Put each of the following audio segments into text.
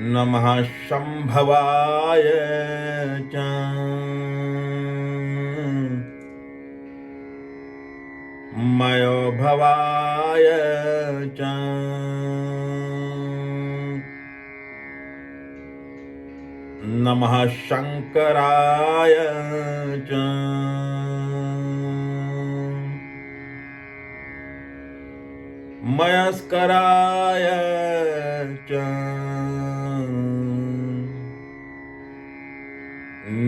नमः शंभवाय च मयो भवाय च नमः शंकराय च मयस्कराय च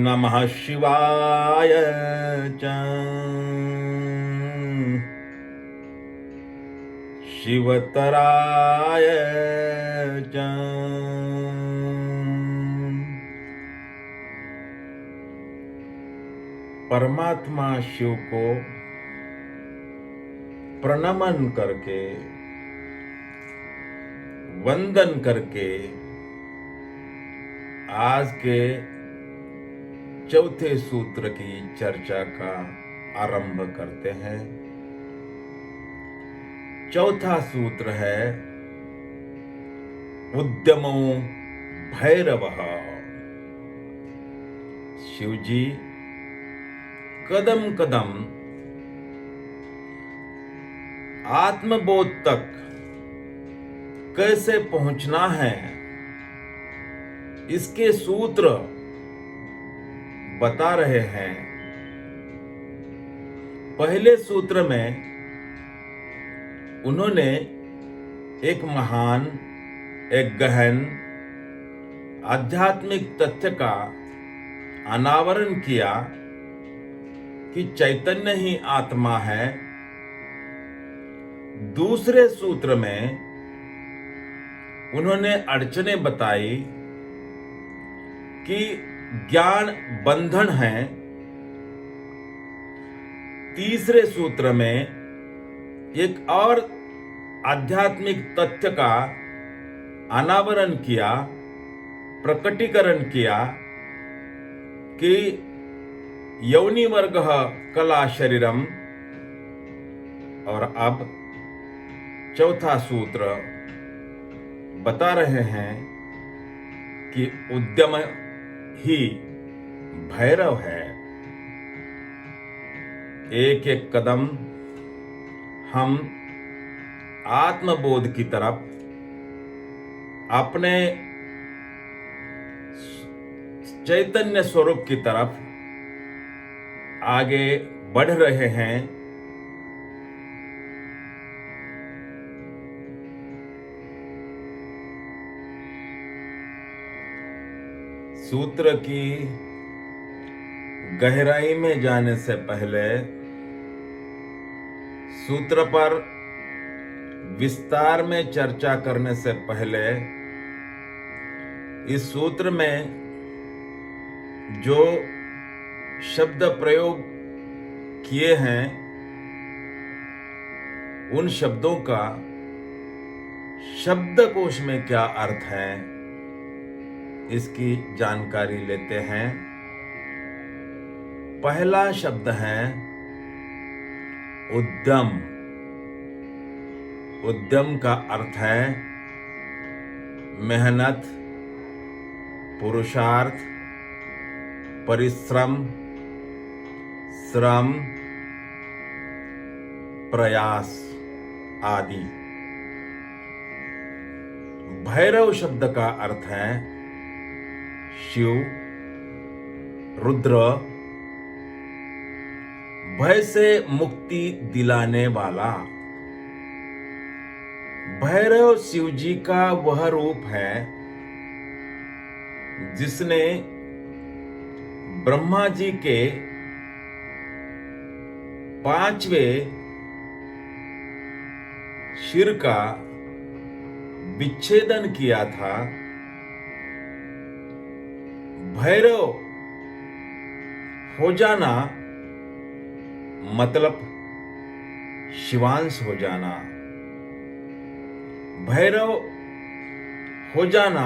नमः शिवाय च शिवतराय च परमात्मा शिव को प्रणमन करके वंदन करके आज के चौथे सूत्र की चर्चा का आरंभ करते हैं। चौथा सूत्र है उद्यमो भैरवः। शिव जी कदम कदम आत्मबोध तक कैसे पहुंचना है, इसके सूत्र बता रहे हैं। पहले सूत्र में उन्होंने एक महान, एक गहन आध्यात्मिक तथ्य का अनावरण किया कि चैतन्य ही आत्मा है। दूसरे सूत्र में उन्होंने अड़चनें बताई कि ज्ञान बंधन है। तीसरे सूत्र में एक और आध्यात्मिक तथ्य का अनावरण किया, प्रकटीकरण किया कि यौनि वर्ग कला शरीरम। और अब चौथा सूत्र बता रहे हैं कि उद्यम ही भैरव है। एक एक कदम हम आत्मबोध की तरफ, अपने चैतन्य स्वरूप की तरफ आगे बढ़ रहे हैं। सूत्र की गहराई में जाने से पहले, सूत्र पर विस्तार में चर्चा करने से पहले, इस सूत्र में जो शब्द प्रयोग किए हैं उन शब्दों का शब्दकोश में क्या अर्थ है, इसकी जानकारी लेते हैं। पहला शब्द है उद्यम। उद्यम का अर्थ है मेहनत, पुरुषार्थ, परिश्रम, श्रम, प्रयास आदि। भैरव शब्द का अर्थ है शिव, रुद्र, भय से मुक्ति दिलाने वाला। भैरव शिव जी का वह रूप है जिसने ब्रह्मा जी के 5वें शिर का विच्छेदन किया था। भैरव हो जाना मतलब शिवांश हो जाना। भैरव हो जाना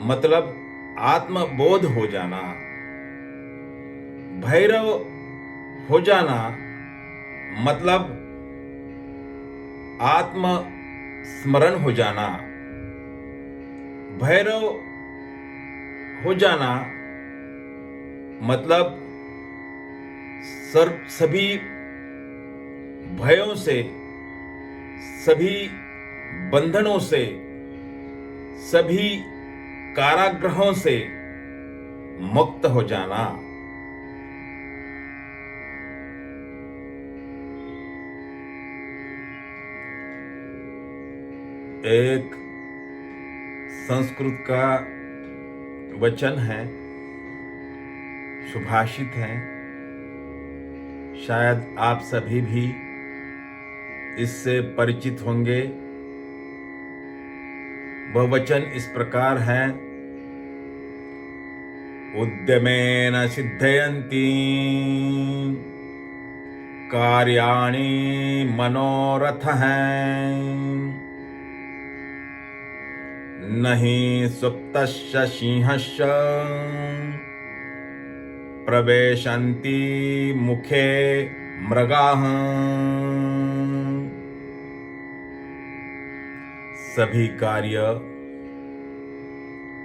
मतलब आत्मबोध हो जाना। भैरव हो जाना मतलब आत्म स्मरण हो जाना। भैरव हो जाना मतलब सभी भयों से, सभी बंधनों से, सभी कारागृहों से मुक्त हो जाना। एक संस्कृत का वचन है, सुभाषित है, शायद आप सभी भी इससे परिचित होंगे। वह वचन इस प्रकार है, उद्यमेन सिद्धयन्ति कार्याणि मनोरथः नहि सुप्तस्य सिंहस्य प्रवेशन्ति मुखे मृगाः। सभी कार्य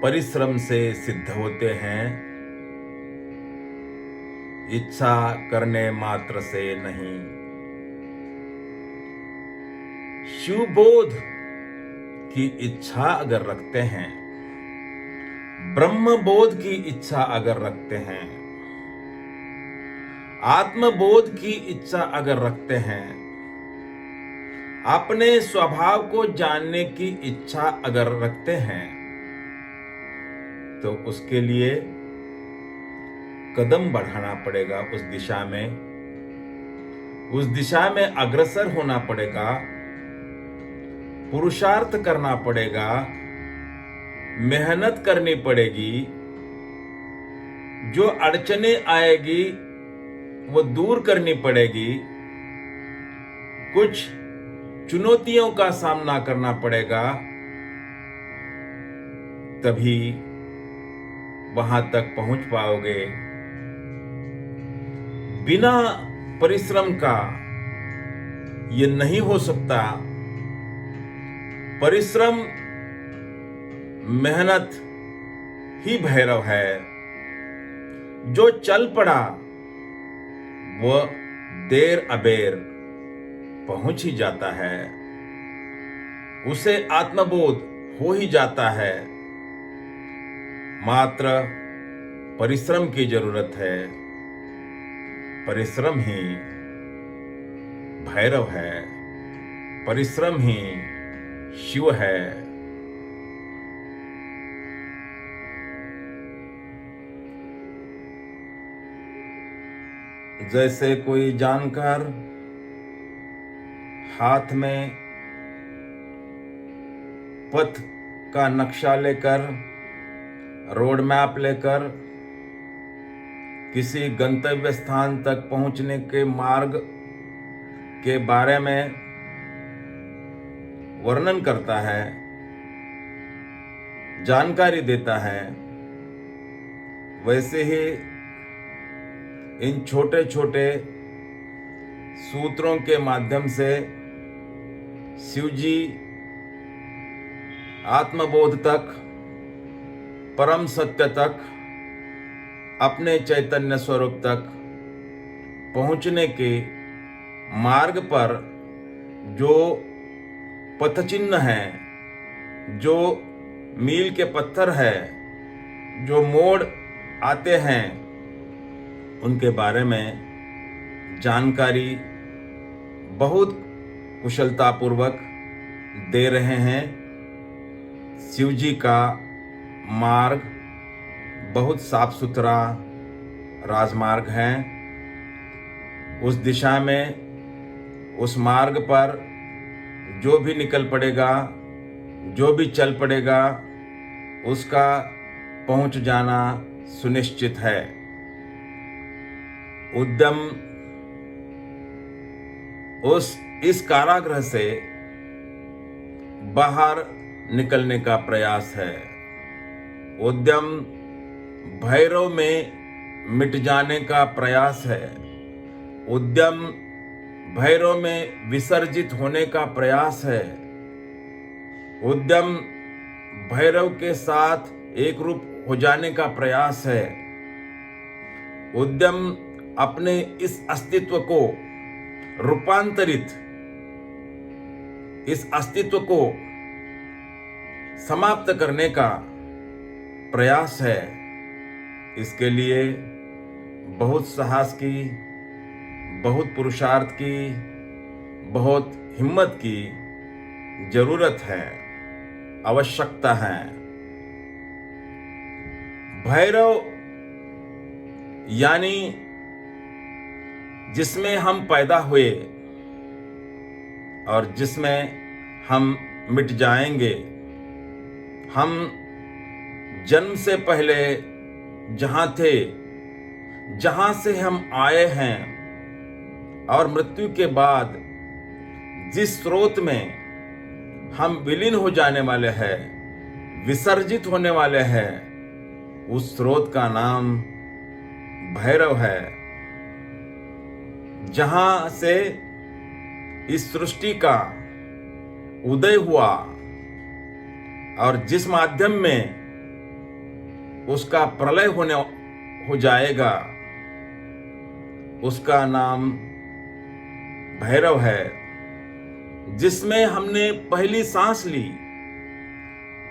परिश्रम से सिद्ध होते हैं, इच्छा करने मात्र से नहीं। शिवबोध की इच्छा अगर रखते हैं, ब्रह्मबोध की इच्छा अगर रखते हैं, आत्मबोध की इच्छा अगर रखते हैं, अपने स्वभाव को जानने की इच्छा अगर रखते हैं, तो उसके लिए कदम बढ़ाना पड़ेगा। उस दिशा में अग्रसर होना पड़ेगा, पुरुषार्थ करना पड़ेगा, मेहनत करनी पड़ेगी। जो अड़चने आएगी वो दूर करनी पड़ेगी, कुछ चुनौतियों का सामना करना पड़ेगा, तभी वहां तक पहुंच पाओगे। बिना परिश्रम का ये नहीं हो सकता। परिश्रम, मेहनत ही भैरव है। जो चल पड़ा वो देर अबेर पहुंच ही जाता है, उसे आत्मबोध हो ही जाता है। मात्र परिश्रम की जरूरत है। परिश्रम ही भैरव है, परिश्रम ही शिव है। जैसे कोई जानकार हाथ में पथ का नक्शा लेकर, रोड मैप लेकर किसी गंतव्य स्थान तक पहुंचने के मार्ग के बारे में वर्णन करता है, जानकारी देता है, वैसे ही इन छोटे छोटे सूत्रों के माध्यम से शिवजी आत्मबोध तक, परम सत्य तक, अपने चैतन्य स्वरूप तक पहुंचने के मार्ग पर जो पथ चिन्ह है, जो मील के पत्थर है, जो मोड़ आते हैं, उनके बारे में जानकारी बहुत कुशलतापूर्वक दे रहे हैं। शिवजी का मार्ग बहुत साफ सुथरा राजमार्ग है। उस दिशा में, उस मार्ग पर जो भी निकल पड़ेगा, जो भी चल पड़ेगा, उसका पहुंच जाना सुनिश्चित है। उद्यम इस कारागृह से बाहर निकलने का प्रयास है। उद्यम भैरव में मिट जाने का प्रयास है। उद्यम भैरव में विसर्जित होने का प्रयास है। उद्यम भैरव के साथ एक रूप हो जाने का प्रयास है। उद्यम अपने इस अस्तित्व को रूपांतरित, इस अस्तित्व को समाप्त करने का प्रयास है। इसके लिए बहुत साहस की, बहुत पुरुषार्थ की, बहुत हिम्मत की जरूरत है, आवश्यकता है। भैरव यानी जिसमें हम पैदा हुए और जिसमें हम मिट जाएंगे। हम जन्म से पहले जहां थे, जहां से हम आए हैं, और मृत्यु के बाद जिस स्रोत में हम विलीन हो जाने वाले हैं, विसर्जित होने वाले हैं, उस स्रोत का नाम भैरव है। जहां से इस सृष्टि का उदय हुआ और जिस माध्यम में उसका प्रलय हो जाएगा, उसका नाम भैरव है। जिसमें हमने पहली सांस ली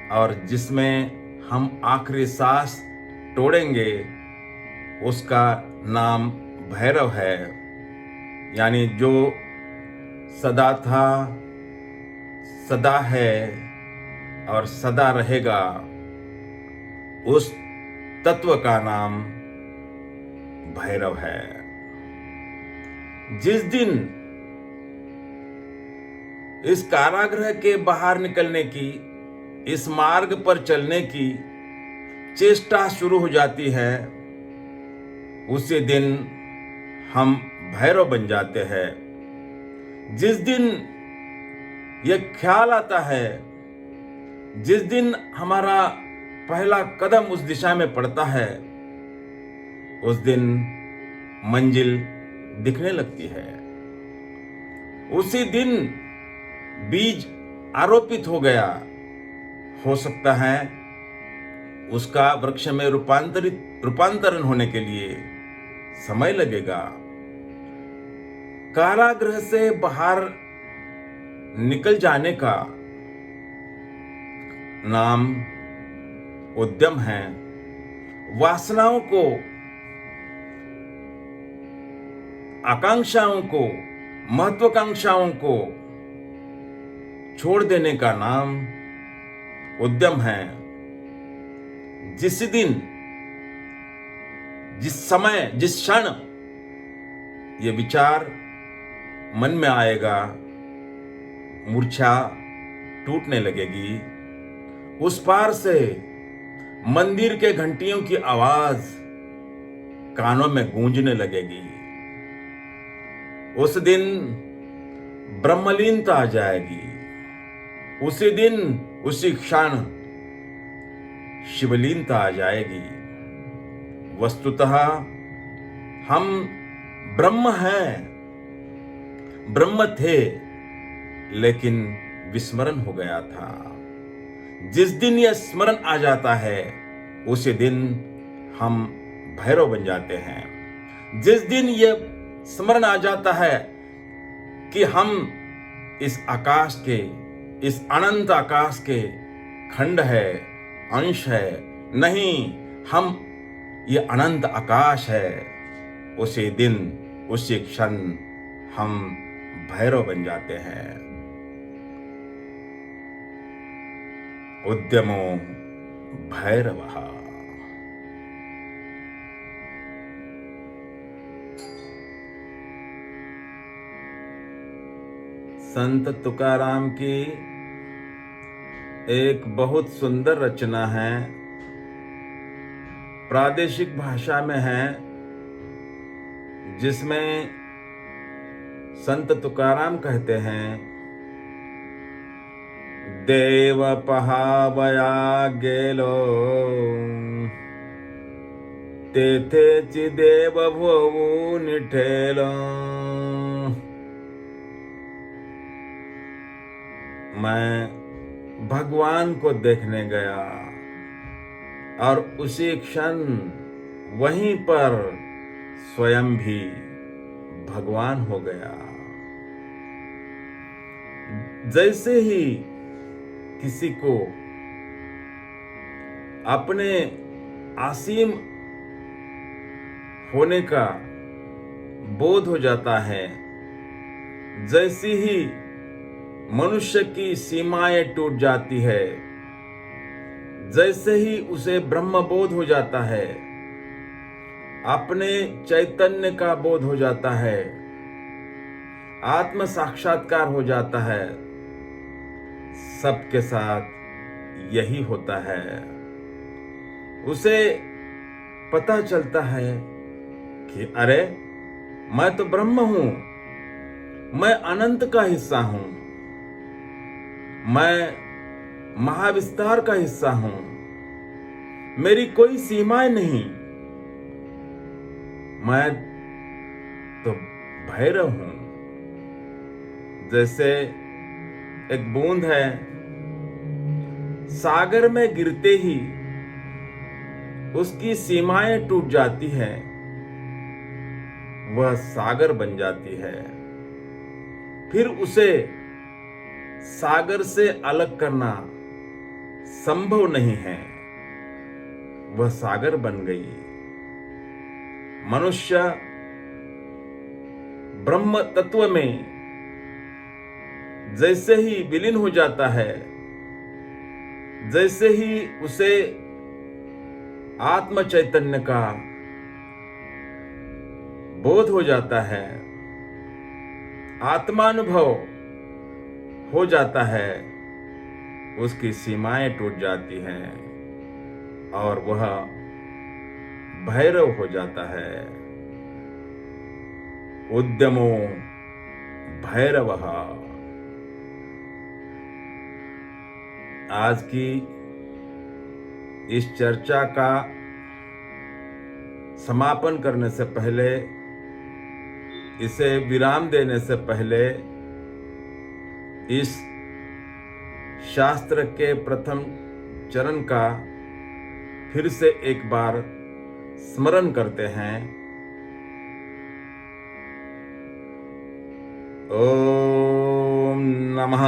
और जिसमें हम आखिरी सांस तोड़ेंगे, उसका नाम भैरव है। यानी जो सदा था, सदा है और सदा रहेगा, उस तत्व का नाम भैरव है। जिस दिन इस कारागृह के बाहर निकलने की, इस मार्ग पर चलने की चेष्टा शुरू हो जाती है, उसी दिन हम भैरव बन जाते हैं। जिस दिन यह ख्याल आता है, जिस दिन हमारा पहला कदम उस दिशा में पड़ता है, उस दिन मंजिल दिखने लगती है। उसी दिन बीज आरोपित हो गया। हो सकता है उसका वृक्ष में रूपांतरण होने के लिए समय लगेगा। कारागृह से बाहर निकल जाने का नाम उद्यम है। वासनाओं को, आकांक्षाओं को, महत्वाकांक्षाओं को छोड़ देने का नाम उद्यम है। जिस दिन, जिस समय, जिस क्षण ये विचार मन में आएगा, मूर्छा टूटने लगेगी। उस पार से मंदिर के घंटियों की आवाज कानों में गूंजने लगेगी। उस दिन ब्रह्मलीनता आ जाएगी। उसी दिन, उसी क्षण शिवलीनता आ जाएगी। वस्तुतः हम ब्रह्म हैं, ब्रह्म थे, लेकिन विस्मरण हो गया था। जिस दिन यह स्मरण आ जाता है, उसी दिन हम भैरव बन जाते हैं। जिस दिन यह स्मरण आ जाता है कि हम इस आकाश के, इस अनंत आकाश के खंड है, अंश है, नहीं, हम ये अनंत आकाश है, उसी दिन, उसी क्षण हम भैरव बन जाते हैं। उद्यमो भैरवः। संत तुकाराम की एक बहुत सुंदर रचना है, प्रादेशिक भाषा में है, जिसमें संत तुकाराम कहते हैं, देव पहावया गेलो तेथे देव भोवू निठेलो। मैं भगवान को देखने गया और उसी क्षण वहीं पर स्वयं भी भगवान हो गया। जैसे ही किसी को अपने असीम होने का बोध हो जाता है, जैसी ही मनुष्य की सीमाएं टूट जाती है, जैसे ही उसे ब्रह्म बोध हो जाता है, अपने चैतन्य का बोध हो जाता है, आत्म साक्षात्कार हो जाता है, सबके साथ यही होता है। उसे पता चलता है कि अरे मैं तो ब्रह्म हूं, मैं अनंत का हिस्सा हूं, मैं महाविस्तार का हिस्सा हूं, मेरी कोई सीमाएं नहीं, मैं तो भैरव हूं। जैसे एक बूंद है, सागर में गिरते ही उसकी सीमाएं टूट जाती हैं, वह सागर बन जाती है। फिर उसे सागर से अलग करना संभव नहीं है, वह सागर बन गई। मनुष्य ब्रह्म तत्व में जैसे ही विलीन हो जाता है, जैसे ही उसे आत्म चैतन्य का बोध हो जाता है, आत्मानुभव हो जाता है, उसकी सीमाएं टूट जाती हैं और वह भैरव हो जाता है। उद्यमो भैरवः। आज की इस चर्चा का समापन करने से पहले, इसे विराम देने से पहले, इस शास्त्र के प्रथम चरण का फिर से एक बार स्मरण करते हैं। ओम नमः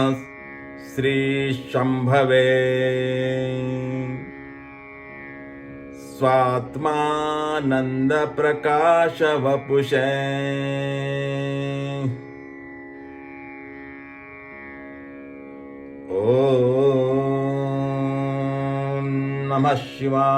श्री शंभवे स्वात्मानंद प्रकाश वपुषे। ओम नमः शिवाय।